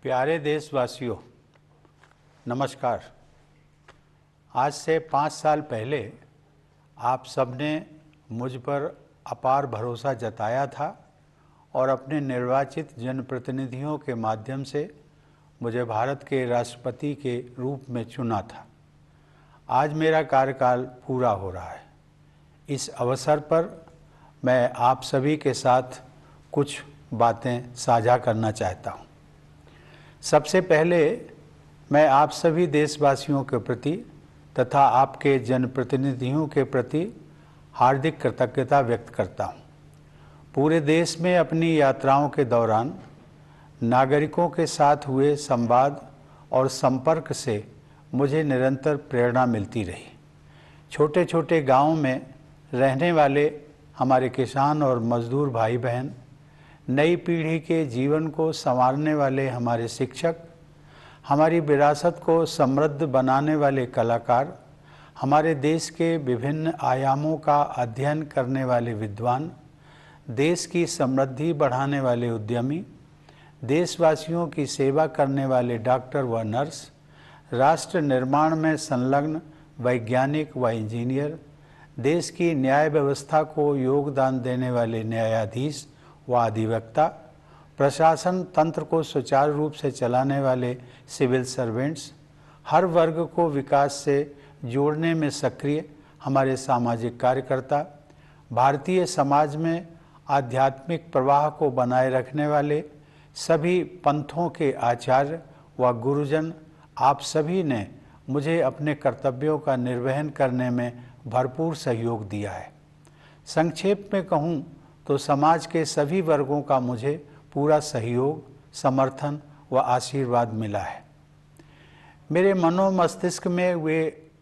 प्यारे देशवासियों, नमस्कार। आज से 5 साल पहले आप सबने मुझ पर अपार भरोसा जताया था और अपने निर्वाचित जनप्रतिनिधियों के माध्यम से मुझे भारत के राष्ट्रपति के रूप में चुना था। आज मेरा कार्यकाल पूरा हो रहा है। इस अवसर पर मैं आप सभी के साथ कुछ बातें साझा करना चाहता हूँ। सबसे पहले मैं आप सभी देशवासियों के प्रति तथा आपके जनप्रतिनिधियों के प्रति हार्दिक कृतज्ञता व्यक्त करता हूँ। पूरे देश में अपनी यात्राओं के दौरान नागरिकों के साथ हुए संवाद और संपर्क से मुझे निरंतर प्रेरणा मिलती रही। छोटे छोटे गांवों में रहने वाले हमारे किसान और मजदूर भाई बहन, नई पीढ़ी के जीवन को संवारने वाले हमारे शिक्षक, हमारी विरासत को समृद्ध बनाने वाले कलाकार, हमारे देश के विभिन्न आयामों का अध्ययन करने वाले विद्वान, देश की समृद्धि बढ़ाने वाले उद्यमी, देशवासियों की सेवा करने वाले डॉक्टर व नर्स, राष्ट्र निर्माण में संलग्न वैज्ञानिक व इंजीनियर, देश की न्याय व्यवस्था को योगदान देने वाले न्यायाधीश व अधिवक्ता, प्रशासन तंत्र को सुचारू रूप से चलाने वाले सिविल सर्वेंट्स, हर वर्ग को विकास से जोड़ने में सक्रिय हमारे सामाजिक कार्यकर्ता, भारतीय समाज में आध्यात्मिक प्रवाह को बनाए रखने वाले सभी पंथों के आचार्य व गुरुजन, आप सभी ने मुझे अपने कर्तव्यों का निर्वहन करने में भरपूर सहयोग दिया है। संक्षेप में कहूँ तो समाज के सभी वर्गों का मुझे पूरा सहयोग, समर्थन व आशीर्वाद मिला है। मेरे मनोमस्तिष्क में वे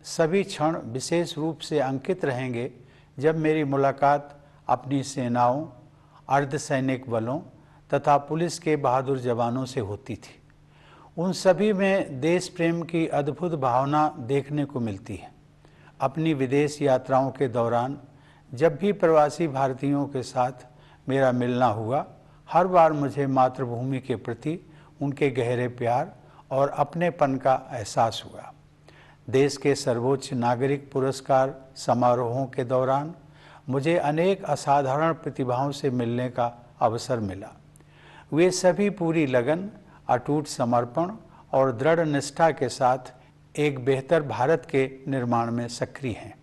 सभी क्षण विशेष रूप से अंकित रहेंगे जब मेरी मुलाकात अपनी सेनाओं, अर्धसैनिक बलों तथा पुलिस के बहादुर जवानों से होती थी। उन सभी में देश प्रेम की अद्भुत भावना देखने को मिलती है। अपनी विदेश यात्राओं के दौरान जब भी प्रवासी भारतीयों के साथ मेरा मिलना हुआ, हर बार मुझे मातृभूमि के प्रति उनके गहरे प्यार और अपनेपन का एहसास हुआ। देश के सर्वोच्च नागरिक पुरस्कार समारोहों के दौरान मुझे अनेक असाधारण प्रतिभाओं से मिलने का अवसर मिला। वे सभी पूरी लगन, अटूट समर्पण और दृढ़ निष्ठा के साथ एक बेहतर भारत के निर्माण में सक्रिय हैं।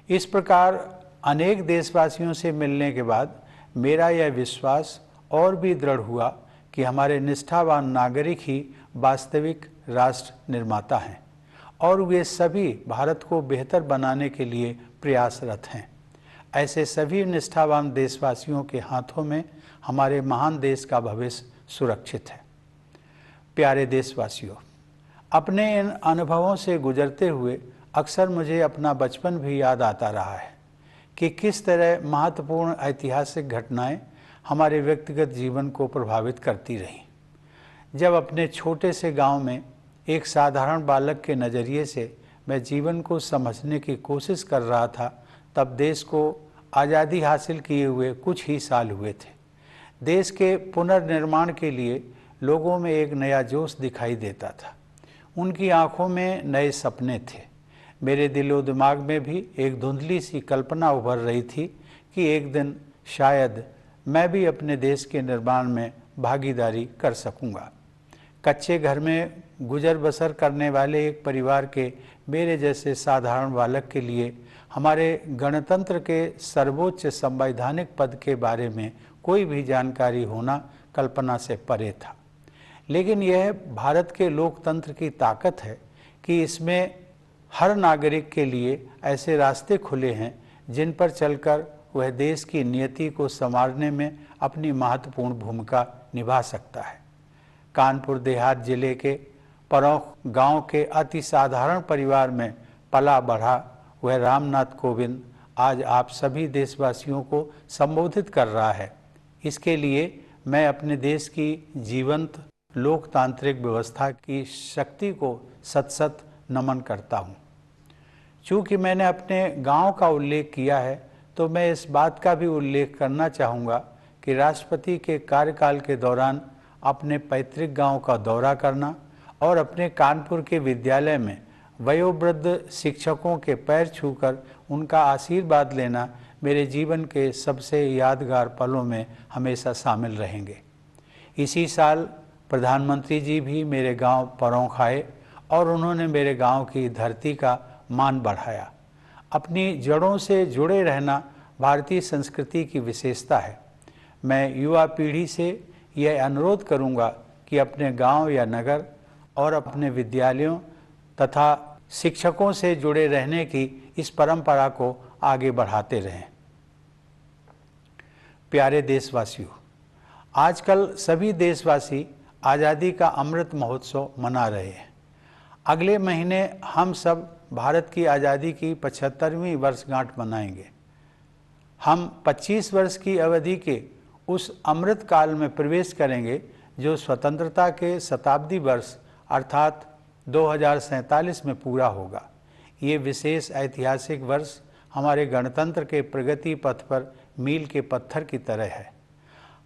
इस प्रकार अनेक देशवासियों से मिलने के बाद मेरा यह विश्वास और भी दृढ़ हुआ कि हमारे निष्ठावान नागरिक ही वास्तविक राष्ट्र निर्माता हैं और वे सभी भारत को बेहतर बनाने के लिए प्रयासरत हैं। ऐसे सभी निष्ठावान देशवासियों के हाथों में हमारे महान देश का भविष्य सुरक्षित है। प्यारे देशवासियों, अपने इन अनुभवों से गुजरते हुए अक्सर मुझे अपना बचपन भी याद आता रहा है कि किस तरह महत्वपूर्ण ऐतिहासिक घटनाएं हमारे व्यक्तिगत जीवन को प्रभावित करती रहीं। जब अपने छोटे से गांव में एक साधारण बालक के नज़रिए से मैं जीवन को समझने की कोशिश कर रहा था, तब देश को आज़ादी हासिल किए हुए कुछ ही साल हुए थे। देश के पुनर्निर्माण के लिए लोगों में एक नया जोश दिखाई देता था। उनकी आंखों में नए सपने थे। मेरे दिलो दिमाग में भी एक धुंधली सी कल्पना उभर रही थी कि एक दिन शायद मैं भी अपने देश के निर्माण में भागीदारी कर सकूंगा। कच्चे घर में गुजर बसर करने वाले एक परिवार के मेरे जैसे साधारण बालक के लिए हमारे गणतंत्र के सर्वोच्च संवैधानिक पद के बारे में कोई भी जानकारी होना कल्पना से परे था। लेकिन यह भारत के लोकतंत्र की ताकत है कि इसमें हर नागरिक के लिए ऐसे रास्ते खुले हैं जिन पर चलकर वह देश की नियति को संवारने में अपनी महत्वपूर्ण भूमिका निभा सकता है। कानपुर देहात जिले के परौख गांव के अति साधारण परिवार में पला बढ़ा वह रामनाथ कोविंद आज आप सभी देशवासियों को संबोधित कर रहा है। इसके लिए मैं अपने देश की जीवंत लोकतांत्रिक व्यवस्था की शक्ति को सत सत नमन करता हूँ। चूँकि मैंने अपने गांव का उल्लेख किया है, तो मैं इस बात का भी उल्लेख करना चाहूँगा कि राष्ट्रपति के कार्यकाल के दौरान अपने पैतृक गांव का दौरा करना और अपने कानपुर के विद्यालय में वयोवृद्ध शिक्षकों के पैर छूकर उनका आशीर्वाद लेना मेरे जीवन के सबसे यादगार पलों में हमेशा शामिल रहेंगे। इसी साल प्रधानमंत्री जी भी मेरे गांव परौंख आए और उन्होंने मेरे गांव की धरती का मान बढ़ाया। अपनी जड़ों से जुड़े रहना भारतीय संस्कृति की विशेषता है। मैं युवा पीढ़ी से यह अनुरोध करूंगा कि अपने गांव या नगर और अपने विद्यालयों तथा शिक्षकों से जुड़े रहने की इस परंपरा को आगे बढ़ाते रहें। प्यारे देशवासियों, आजकल सभी देशवासी आज़ादी का अमृत महोत्सव मना रहे हैं। अगले महीने हम सब भारत की आज़ादी की 75वीं वर्षगांठ मनाएंगे। हम 25 वर्ष की अवधि के उस अमृत काल में प्रवेश करेंगे जो स्वतंत्रता के शताब्दी वर्ष अर्थात 2047 में पूरा होगा। ये विशेष ऐतिहासिक वर्ष हमारे गणतंत्र के प्रगति पथ पर मील के पत्थर की तरह है।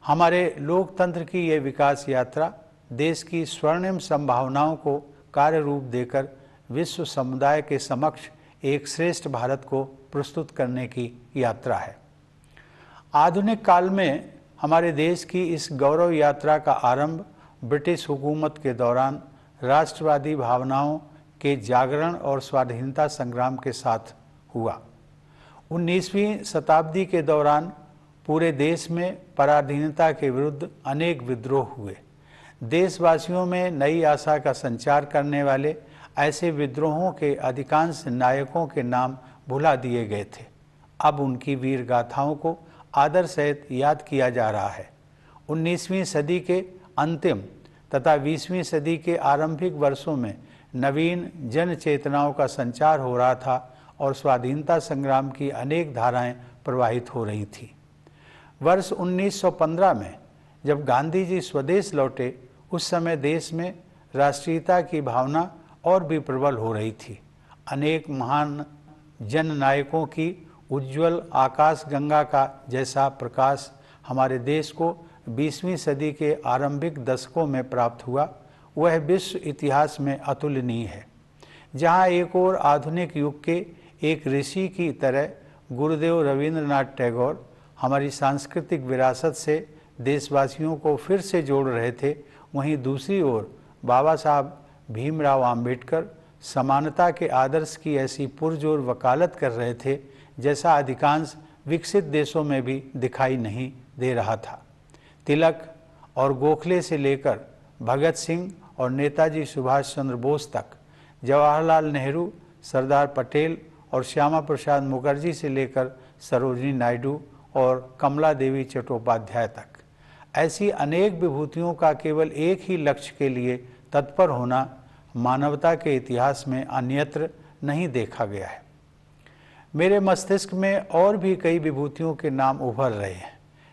हमारे लोकतंत्र की ये विकास यात्रा देश की स्वर्णिम संभावनाओं को कार्य रूप देकर विश्व समुदाय के समक्ष एक श्रेष्ठ भारत को प्रस्तुत करने की यात्रा है। आधुनिक काल में हमारे देश की इस गौरव यात्रा का आरंभ ब्रिटिश हुकूमत के दौरान राष्ट्रवादी भावनाओं के जागरण और स्वाधीनता संग्राम के साथ हुआ। 19वीं शताब्दी के दौरान पूरे देश में पराधीनता के विरुद्ध अनेक विद्रोह हुए। देशवासियों में नई आशा का संचार करने वाले ऐसे विद्रोहों के अधिकांश नायकों के नाम भुला दिए गए थे। अब उनकी वीर गाथाओं को आदर सहित याद किया जा रहा है। 19वीं सदी के अंतिम तथा 20वीं सदी के आरंभिक वर्षों में नवीन जन चेतनाओं का संचार हो रहा था और स्वाधीनता संग्राम की अनेक धाराएं प्रवाहित हो रही थी। वर्ष 1915 में जब गांधी जी स्वदेश लौटे, उस समय देश में राष्ट्रीयता की भावना और भी प्रबल हो रही थी। अनेक महान जन नायकों की उज्ज्वल आकाश गंगा का जैसा प्रकाश हमारे देश को 20वीं सदी के आरंभिक दशकों में प्राप्त हुआ, वह विश्व इतिहास में अतुलनीय है। जहाँ एक और आधुनिक युग के एक ऋषि की तरह गुरुदेव रवींद्रनाथ टैगोर हमारी सांस्कृतिक विरासत से देशवासियों को फिर से जोड़ रहे थे, वहीं दूसरी ओर बाबा साहब भीमराव अंबेडकर समानता के आदर्श की ऐसी पुरजोर वकालत कर रहे थे जैसा अधिकांश विकसित देशों में भी दिखाई नहीं दे रहा था। तिलक और गोखले से लेकर भगत सिंह और नेताजी सुभाष चंद्र बोस तक, जवाहरलाल नेहरू, सरदार पटेल और श्यामा प्रसाद मुखर्जी से लेकर सरोजिनी नायडू और कमला देवी चट्टोपाध्याय तक, ऐसी अनेक विभूतियों का केवल एक ही लक्ष्य के लिए तत्पर होना मानवता के इतिहास में अन्यत्र नहीं देखा गया है। मेरे मस्तिष्क में और भी कई विभूतियों के नाम उभर रहे हैं,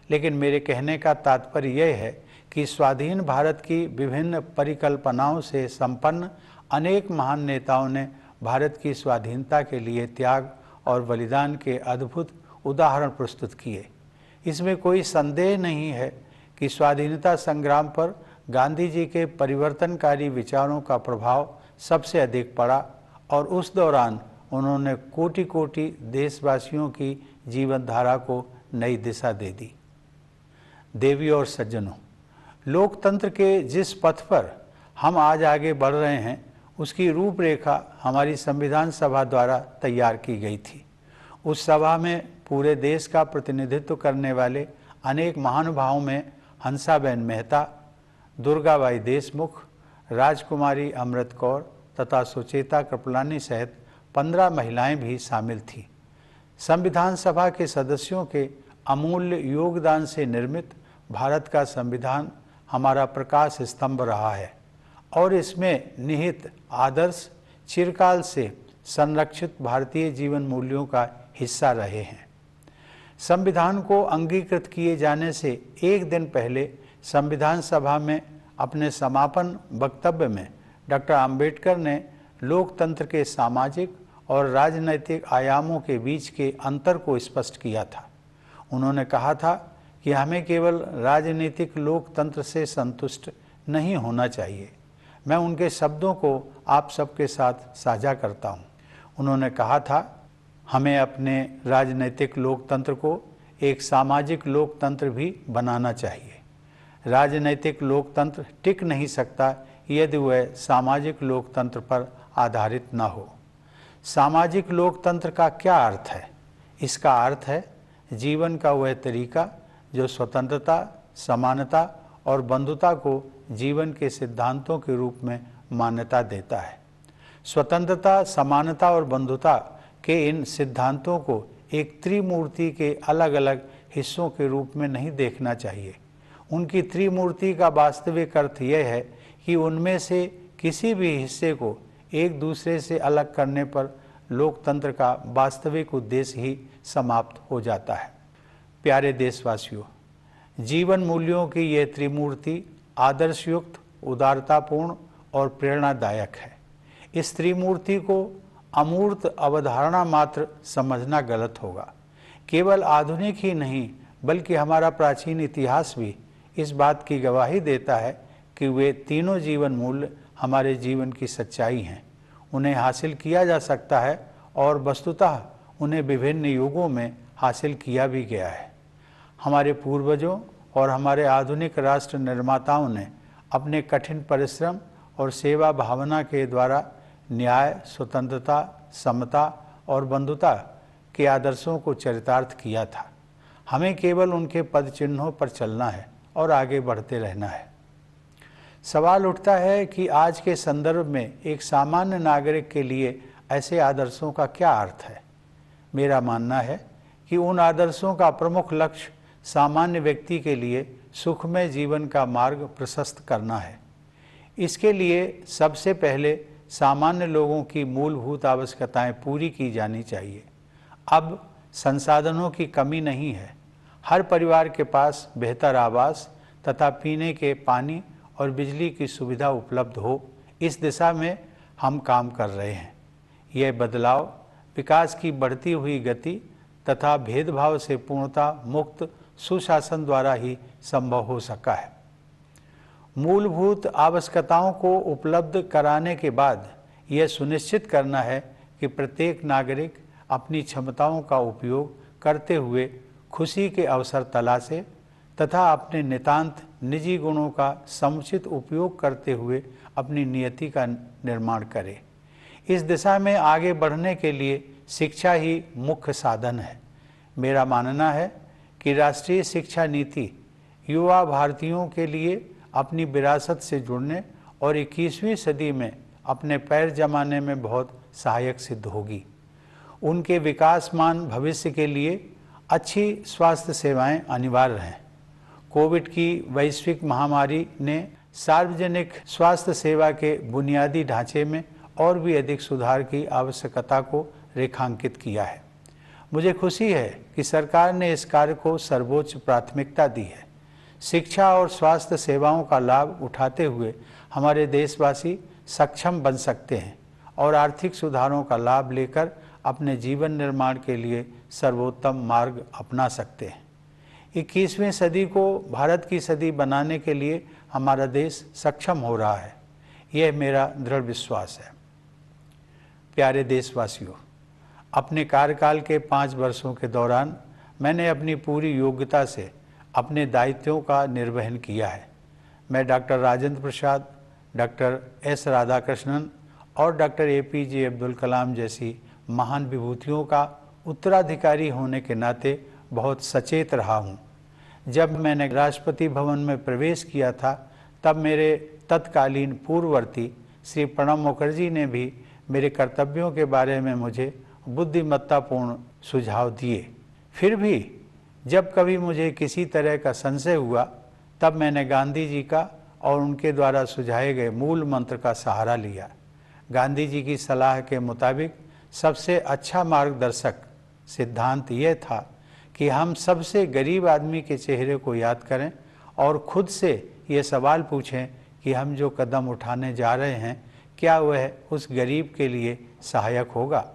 लेकिन मेरे कहने का तात्पर्य यह है कि स्वाधीन भारत की विभिन्न परिकल्पनाओं से संपन्न अनेक महान नेताओं ने भारत की स्वाधीनता के लिए त्याग और बलिदान के अद्भुत उदाहरण प्रस्तुत किए। इसमें कोई संदेह नहीं है कि स्वाधीनता संग्राम पर गांधी जी के परिवर्तनकारी विचारों का प्रभाव सबसे अधिक पड़ा और उस दौरान उन्होंने कोटि कोटि देशवासियों की जीवन धारा को नई दिशा दे दी। देवियों और सज्जनों, लोकतंत्र के जिस पथ पर हम आज आगे बढ़ रहे हैं, उसकी रूपरेखा हमारी संविधान सभा द्वारा तैयार की गई थी। उस सभा में पूरे देश का प्रतिनिधित्व करने वाले अनेक महानुभावों में हंसाबेन मेहता, दुर्गाबाई देशमुख, राजकुमारी अमृत कौर तथा सुचेता कृपलानी सहित 15 महिलाएं भी शामिल थीं। संविधान सभा के सदस्यों के अमूल्य योगदान से निर्मित भारत का संविधान हमारा प्रकाश स्तंभ रहा है और इसमें निहित आदर्श चिरकाल से संरक्षित भारतीय जीवन मूल्यों का हिस्सा रहे हैं। संविधान को अंगीकृत किए जाने से एक दिन पहले संविधान सभा में अपने समापन वक्तव्य में डॉक्टर अंबेडकर ने लोकतंत्र के सामाजिक और राजनैतिक आयामों के बीच के अंतर को स्पष्ट किया था। उन्होंने कहा था कि हमें केवल राजनीतिक लोकतंत्र से संतुष्ट नहीं होना चाहिए। मैं उनके शब्दों को आप सबके साथ साझा करता हूँ। उन्होंने कहा था, हमें अपने राजनीतिक लोकतंत्र को एक सामाजिक लोकतंत्र भी बनाना चाहिए। राजनीतिक लोकतंत्र टिक नहीं सकता यदि वह सामाजिक लोकतंत्र पर आधारित न हो। सामाजिक लोकतंत्र का क्या अर्थ है? इसका अर्थ है जीवन का वह तरीका जो स्वतंत्रता, समानता और बंधुता को जीवन के सिद्धांतों के रूप में मान्यता देता है। स्वतंत्रता, समानता और बंधुता के इन सिद्धांतों को एक त्रिमूर्ति के अलग अलग हिस्सों के रूप में नहीं देखना चाहिए। उनकी त्रिमूर्ति का वास्तविक अर्थ यह है कि उनमें से किसी भी हिस्से को एक दूसरे से अलग करने पर लोकतंत्र का वास्तविक उद्देश्य ही समाप्त हो जाता है। प्यारे देशवासियों, जीवन मूल्यों की यह त्रिमूर्ति आदर्शयुक्त, उदारतापूर्ण और प्रेरणादायक है। इस त्रिमूर्ति को अमूर्त अवधारणा मात्र समझना गलत होगा। केवल आधुनिक ही नहीं बल्कि हमारा प्राचीन इतिहास भी इस बात की गवाही देता है कि वे तीनों जीवन मूल्य हमारे जीवन की सच्चाई हैं। उन्हें हासिल किया जा सकता है और वस्तुतः उन्हें विभिन्न युगों में हासिल किया भी गया है। हमारे पूर्वजों और हमारे आधुनिक राष्ट्र निर्माताओं ने अपने कठिन परिश्रम और सेवा भावना के द्वारा न्याय, स्वतंत्रता, समता और बंधुता के आदर्शों को चरितार्थ किया था। हमें केवल उनके पद चिन्हों पर चलना है और आगे बढ़ते रहना है। सवाल उठता है कि आज के संदर्भ में एक सामान्य नागरिक के लिए ऐसे आदर्शों का क्या अर्थ है। मेरा मानना है कि उन आदर्शों का प्रमुख लक्ष्य सामान्य व्यक्ति के लिए सुखमय जीवन का मार्ग प्रशस्त करना है। इसके लिए सबसे पहले सामान्य लोगों की मूलभूत आवश्यकताएं पूरी की जानी चाहिए। अब संसाधनों की कमी नहीं है। हर परिवार के पास बेहतर आवास तथा पीने के पानी और बिजली की सुविधा उपलब्ध हो, इस दिशा में हम काम कर रहे हैं। यह बदलाव विकास की बढ़ती हुई गति तथा भेदभाव से पूर्णतः मुक्त सुशासन द्वारा ही संभव हो सका है। मूलभूत आवश्यकताओं को उपलब्ध कराने के बाद यह सुनिश्चित करना है कि प्रत्येक नागरिक अपनी क्षमताओं का उपयोग करते हुए खुशी के अवसर तलाशे तथा अपने नितांत निजी गुणों का समुचित उपयोग करते हुए अपनी नियति का निर्माण करे। इस दिशा में आगे बढ़ने के लिए शिक्षा ही मुख्य साधन है। मेरा मानना है कि राष्ट्रीय शिक्षा नीति युवा भारतीयों के लिए अपनी विरासत से जुड़ने और 21वीं सदी में अपने पैर जमाने में बहुत सहायक सिद्ध होगी। उनके विकासमान भविष्य के लिए अच्छी स्वास्थ्य सेवाएं अनिवार्य हैं। कोविड की वैश्विक महामारी ने सार्वजनिक स्वास्थ्य सेवा के बुनियादी ढांचे में और भी अधिक सुधार की आवश्यकता को रेखांकित किया है। मुझे खुशी है कि सरकार ने इस कार्य को सर्वोच्च प्राथमिकता दी है। शिक्षा और स्वास्थ्य सेवाओं का लाभ उठाते हुए हमारे देशवासी सक्षम बन सकते हैं और आर्थिक सुधारों का लाभ लेकर अपने जीवन निर्माण के लिए सर्वोत्तम मार्ग अपना सकते हैं। 21वीं सदी को भारत की सदी बनाने के लिए हमारा देश सक्षम हो रहा है, यह मेरा दृढ़ विश्वास है। प्यारे देशवासियों, अपने कार्यकाल के 5 वर्षों के दौरान मैंने अपनी पूरी योग्यता से अपने दायित्वों का निर्वहन किया है। मैं doctor Rajendra Prasad, doctor S Radhakrishnan और डॉक्टर APJ अब्दुल कलाम जैसी महान विभूतियों का उत्तराधिकारी होने के नाते बहुत सचेत रहा हूँ। जब मैंने राष्ट्रपति भवन में प्रवेश किया था तब मेरे तत्कालीन पूर्ववर्ती श्री प्रणब मुखर्जी ने भी मेरे कर्तव्यों के बारे में मुझे बुद्धिमत्तापूर्ण सुझाव दिए। फिर भी जब कभी मुझे किसी तरह का संशय हुआ तब मैंने गांधी जी का और उनके द्वारा सुझाए गए मूल मंत्र का सहारा लिया। गांधी जी की सलाह के मुताबिक सबसे अच्छा मार्गदर्शक सिद्धांत यह था कि हम सबसे गरीब आदमी के चेहरे को याद करें और खुद से ये सवाल पूछें कि हम जो कदम उठाने जा रहे हैं क्या वह उस गरीब के लिए सहायक होगा।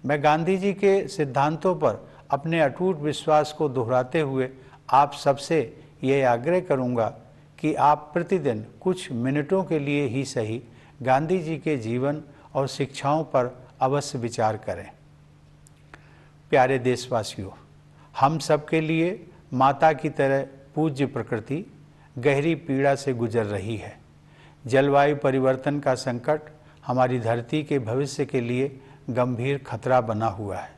मैं गांधी जी के सिद्धांतों पर अपने अटूट विश्वास को दोहराते हुए आप सबसे ये आग्रह करूँगा कि आप प्रतिदिन कुछ मिनटों के लिए ही सही गांधी जी के जीवन और शिक्षाओं पर अवश्य विचार करें। प्यारे देशवासियों, हम सबके लिए माता की तरह पूज्य प्रकृति गहरी पीड़ा से गुजर रही है। जलवायु परिवर्तन का संकट हमारी धरती के भविष्य के लिए गंभीर खतरा बना हुआ है।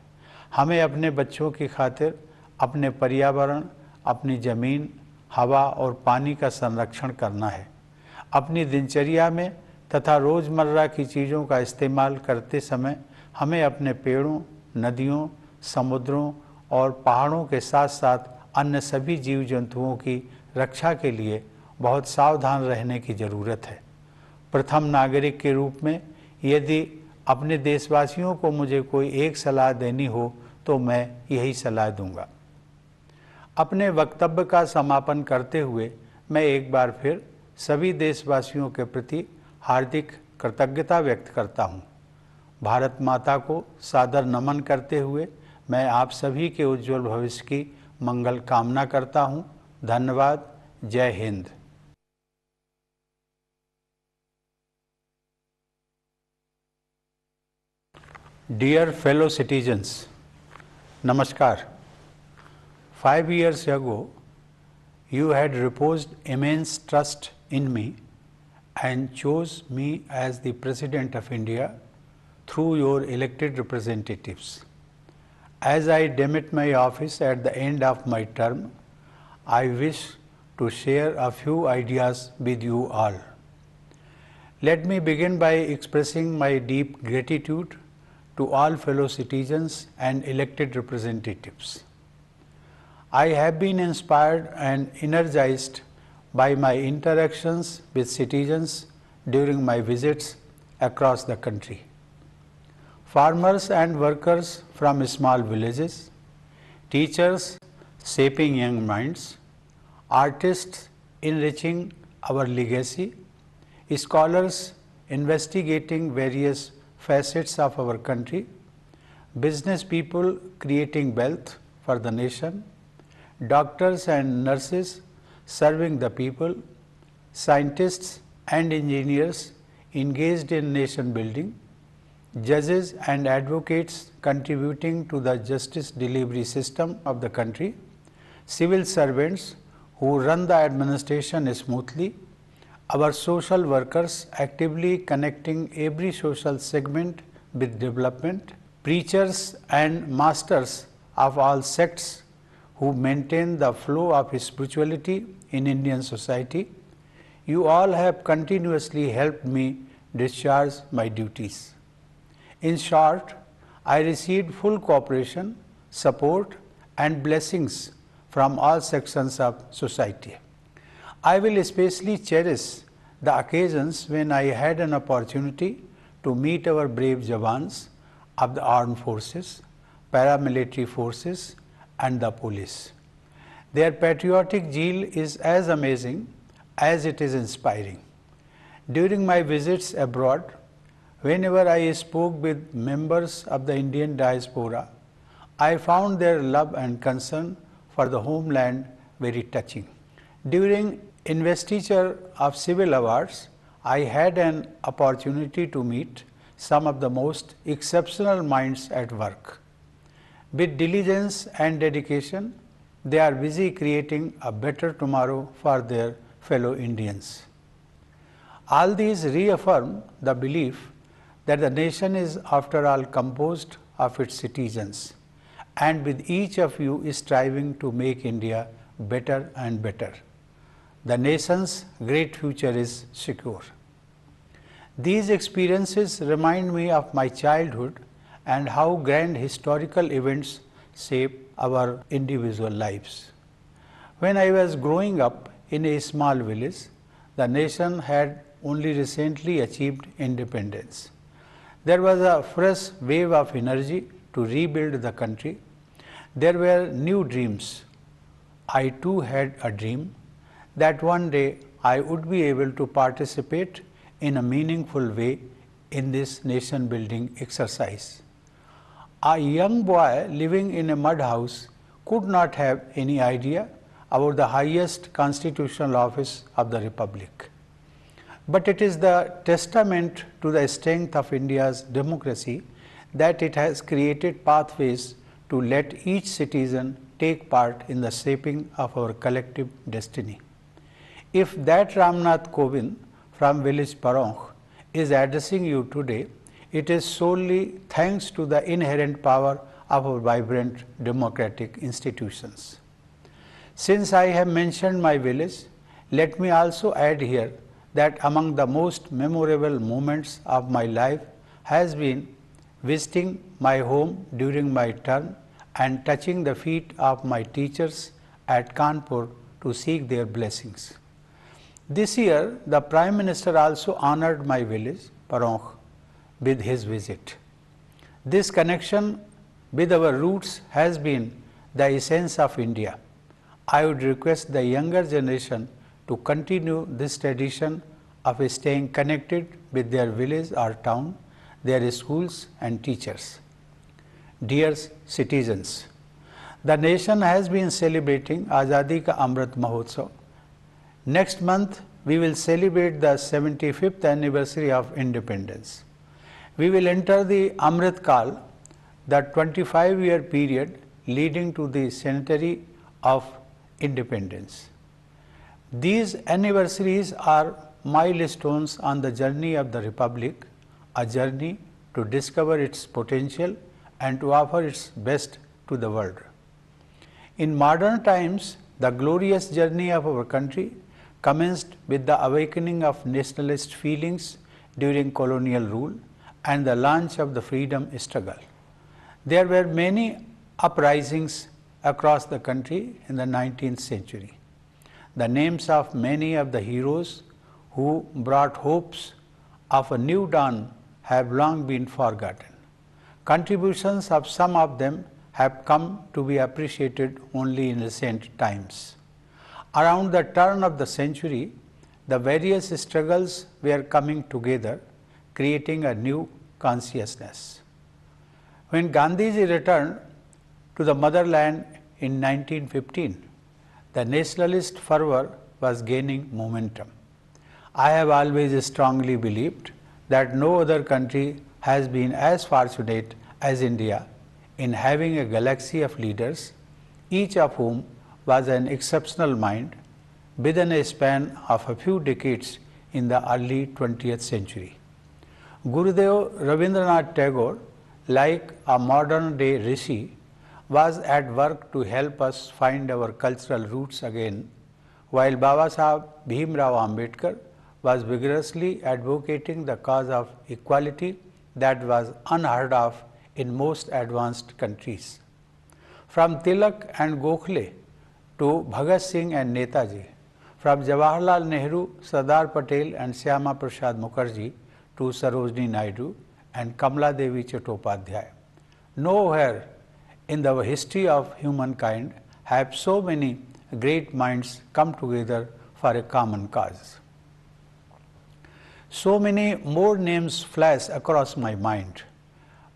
हमें अपने बच्चों की खातिर अपने पर्यावरण, अपनी ज़मीन, हवा और पानी का संरक्षण करना है। अपनी दिनचर्या में तथा रोज़मर्रा की चीज़ों का इस्तेमाल करते समय हमें अपने पेड़ों, नदियों, समुद्रों और पहाड़ों के साथ साथ अन्य सभी जीव जंतुओं की रक्षा के लिए बहुत सावधान रहने की ज़रूरत है। प्रथम नागरिक के रूप में यदि अपने देशवासियों को मुझे कोई एक सलाह देनी हो तो मैं यही सलाह दूंगा। अपने वक्तव्य का समापन करते हुए मैं एक बार फिर सभी देशवासियों के प्रति हार्दिक कृतज्ञता व्यक्त करता हूं। भारत माता को सादर नमन करते हुए मैं आप सभी के उज्जवल भविष्य की मंगल कामना करता हूं। धन्यवाद। जय Hind. Dear fellow citizens, Namaskar. 5 years ago, you had reposed immense trust in me and chose me as the President of India through your elected representatives. As I demit my office at the end of my term, I wish to share a few ideas with you all. Let me begin by expressing my deep gratitude to all fellow citizens and elected representatives. I have been inspired and energized by my interactions with citizens during my visits across the country. Farmers and workers from small villages, teachers shaping young minds, artists enriching our legacy, scholars investigating various facets of our country, business people creating wealth for the nation, doctors and nurses serving the people, scientists and engineers engaged in nation building, judges and advocates contributing to the justice delivery system of the country, civil servants who run the administration smoothly, our social workers actively connecting every social segment with development, preachers and masters of all sects who maintain the flow of spirituality in Indian society, you all have continuously helped me discharge my duties. In short, I received full cooperation, support and blessings from all sections of society. I will especially cherish the occasions when I had an opportunity to meet our brave Jawans of the armed forces, paramilitary forces and the police. Their patriotic zeal is as amazing as it is inspiring. During my visits abroad, whenever I spoke with members of the Indian diaspora, I found their love and concern for the homeland very touching. During investiture of civil awards, I had an opportunity to meet some of the most exceptional minds at work. With diligence and dedication, they are busy creating a better tomorrow for their fellow Indians. All these reaffirm the belief that the nation is after all composed of its citizens, and with each of you is striving to make India better and better. The nation's great future is secure. These experiences remind me of my childhood and how grand historical events shape our individual lives. When I was growing up in a small village, the nation had only recently achieved independence. There was a fresh wave of energy to rebuild the country. There were new dreams. I too had a dream that one day I would be able to participate in a meaningful way in this nation building exercise. A young boy living in a mud house could not have any idea about the highest constitutional office of the Republic. But it is the testament to the strength of India's democracy that it has created pathways to let each citizen take part in the shaping of our collective destiny. If that Ramnath Kovind from village Paronk is addressing you today, it is solely thanks to the inherent power of our vibrant democratic institutions. Since I have mentioned my village, let me also add here that among the most memorable moments of my life has been visiting my home during my term and touching the feet of my teachers at Kanpur to seek their blessings. This year, the Prime Minister also honored my village, Paronk, with his visit. This connection with our roots has been the essence of India. I would request the younger generation to continue this tradition of staying connected with their village or town, their schools and teachers. Dear citizens, the nation has been celebrating Azadi Ka Amrit Mahotsav. Next month, we will celebrate the 75th anniversary of independence. We will enter the Amrit Kal, the 25-year period leading to the centenary of independence. These anniversaries are milestones on the journey of the Republic, a journey to discover its potential and to offer its best to the world. In modern times, the glorious journey of our country commenced with the awakening of nationalist feelings during colonial rule and the launch of the freedom struggle. There were many uprisings across the country in the 19th century. The names of many of the heroes who brought hopes of a new dawn have long been forgotten. Contributions of some of them have come to be appreciated only in recent times. Around the turn of the century, the various struggles were coming together, creating a new consciousness. When Gandhiji returned to the motherland in 1915, the nationalist fervor was gaining momentum. I have always strongly believed that no other country has been as fortunate as India in having a galaxy of leaders, each of whom was an exceptional mind within a span of a few decades in the early 20th century. Gurudev Rabindranath Tagore, like a modern day rishi, was at work to help us find our cultural roots again, while Babasaheb Bhimrao Ambedkar was vigorously advocating the cause of equality that was unheard of in most advanced countries. From Tilak and Gokhale to Bhagat Singh and Netaji, from Jawaharlal Nehru, Sardar Patel and Syama Prasad Mukherjee to Sarojini Naidu and Kamala Devi Chattopadhyay. Nowhere in the history of humankind have so many great minds come together for a common cause. So many more names flash across my mind,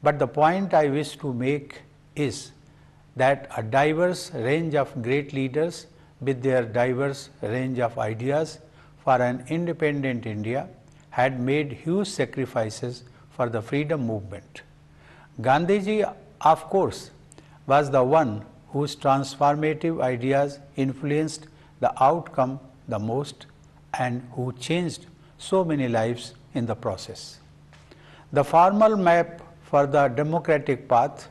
but the point I wish to make is that a diverse range of great leaders with their diverse range of ideas for an independent India had made huge sacrifices for the freedom movement. Gandhiji, of course, was the one whose transformative ideas influenced the outcome the most and who changed so many lives in the process. The formal map for the democratic path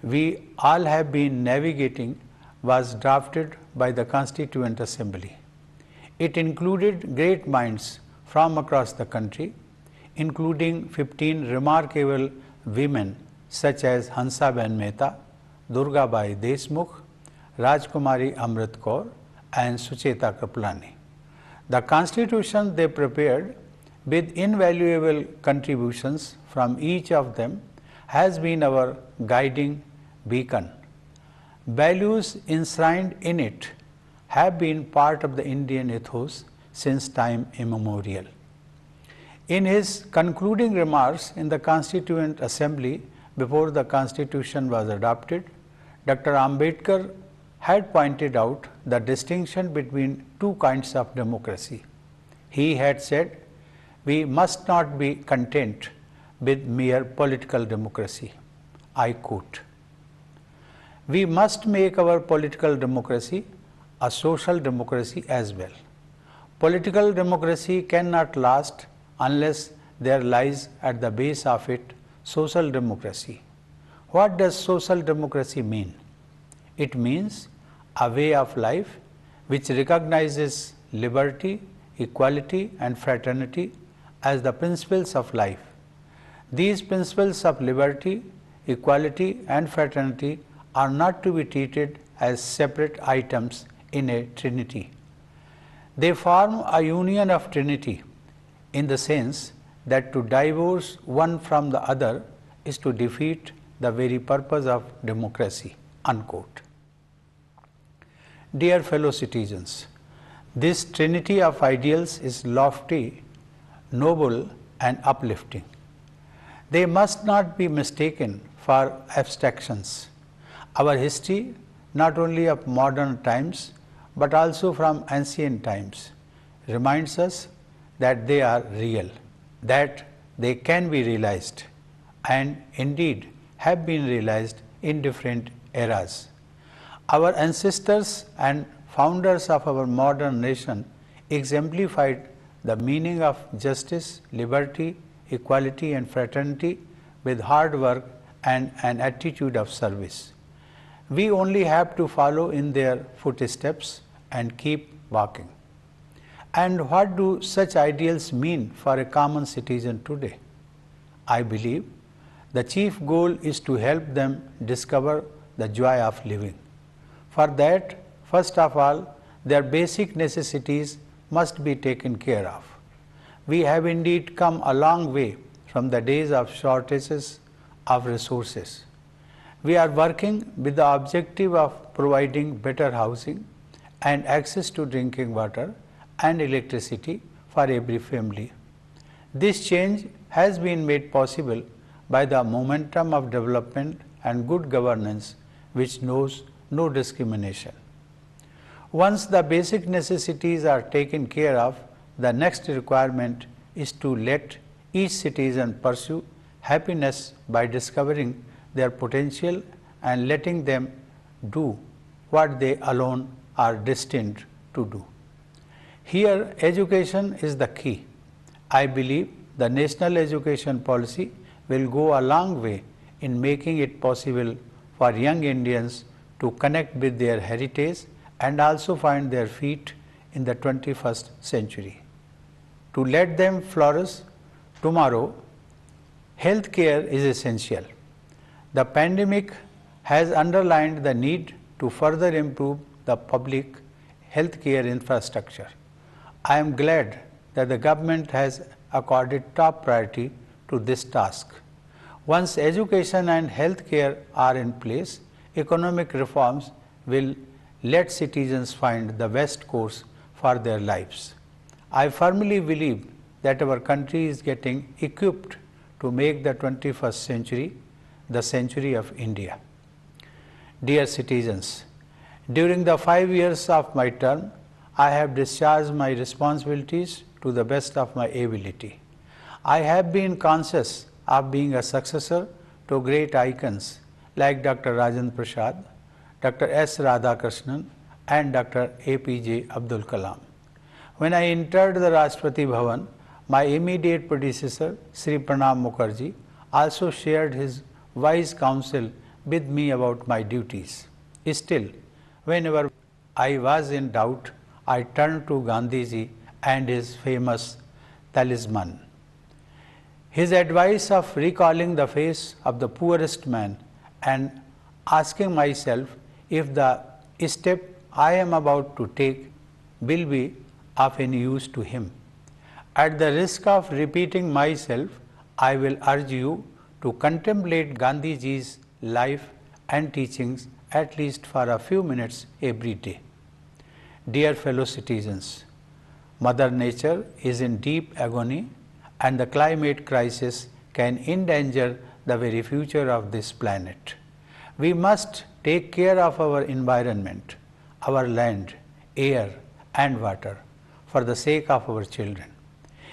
we all have been navigating was drafted by the Constituent Assembly. It included great minds from across the country, including 15 remarkable women such as Hansaben Mehta, Durgabai Deshmukh, Rajkumari Amrit Kaur and Sucheta Kripalani. The constitution they prepared, with invaluable contributions from each of them, has been our guiding beacon. Values enshrined in it have been part of the Indian ethos since time immemorial. In his concluding remarks in the Constituent Assembly before the Constitution was adopted, Dr. Ambedkar had pointed out the distinction between two kinds of democracy. He had said, "We must not be content with mere political democracy." I quote, "We must make our political democracy a social democracy as well. Political democracy cannot last unless there lies at the base of it social democracy." What does social democracy mean? It means a way of life which recognizes liberty, equality, and fraternity as the principles of life. These principles of liberty, equality, and fraternity are not to be treated as separate items in a trinity. They form a union of trinity in the sense that to divorce one from the other is to defeat the very purpose of democracy." Unquote. Dear fellow citizens, this trinity of ideals is lofty, noble, and uplifting. They must not be mistaken for abstractions. Our history, not only of modern times, but also from ancient times, reminds us that they are real, that they can be realized, and indeed have been realized in different eras. Our ancestors and founders of our modern nation exemplified the meaning of justice, liberty, equality, and fraternity with hard work and an attitude of service. We only have to follow in their footsteps and keep walking. And what do such ideals mean for a common citizen today? I believe the chief goal is to help them discover the joy of living. For that, first of all, their basic necessities must be taken care of. We have indeed come a long way from the days of shortages of resources. We are working with the objective of providing better housing and access to drinking water and electricity for every family. This change has been made possible by the momentum of development and good governance which knows no discrimination. Once the basic necessities are taken care of, the next requirement is to let each citizen pursue happiness by discovering their potential and letting them do what they alone are destined to do. Here, education is the key. I believe the national education policy will go a long way in making it possible for young Indians to connect with their heritage and also find their feet in the 21st century. To let them flourish tomorrow, healthcare is essential. The pandemic has underlined the need to further improve the public healthcare infrastructure. I am glad that the government has accorded top priority to this task. Once education and healthcare are in place, economic reforms will let citizens find the best course for their lives. I firmly believe that our country is getting equipped to make the 21st century the century of India. Dear citizens, during the 5 years of my term, I have discharged my responsibilities to the best of my ability. I have been conscious of being a successor to great icons like Dr. Rajendra Prasad, Dr. S. Radhakrishnan, and Dr. APJ Abdul Kalam. When I entered the Rashtrapati Bhavan, my immediate predecessor, Sri Pranab Mukherjee, also shared his wise counsel with me about my duties. Still, whenever I was in doubt, I turned to Gandhiji and his famous talisman. His advice of recalling the face of the poorest man and asking myself if the step I am about to take will be of any use to him. At the risk of repeating myself, I will urge you to contemplate Gandhiji's life and teachings at least for a few minutes every day. Dear fellow citizens, Mother Nature is in deep agony and the climate crisis can endanger the very future of this planet. We must take care of our environment, our land, air and water for the sake of our children.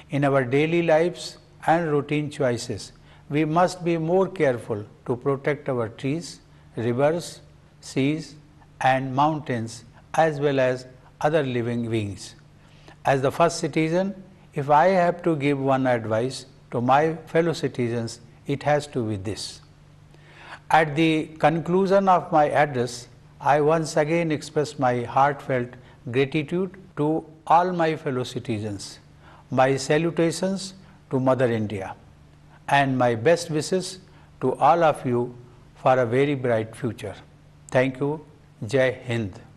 In our daily lives and routine choices, we must be more careful to protect our trees, rivers, seas and mountains as well as other living beings. As the first citizen, if I have to give one advice to my fellow citizens, it has to be this. At the conclusion of my address, I once again express my heartfelt gratitude to all my fellow citizens, my salutations to Mother India, and my best wishes to all of you for a very bright future. Thank you. Jai Hind.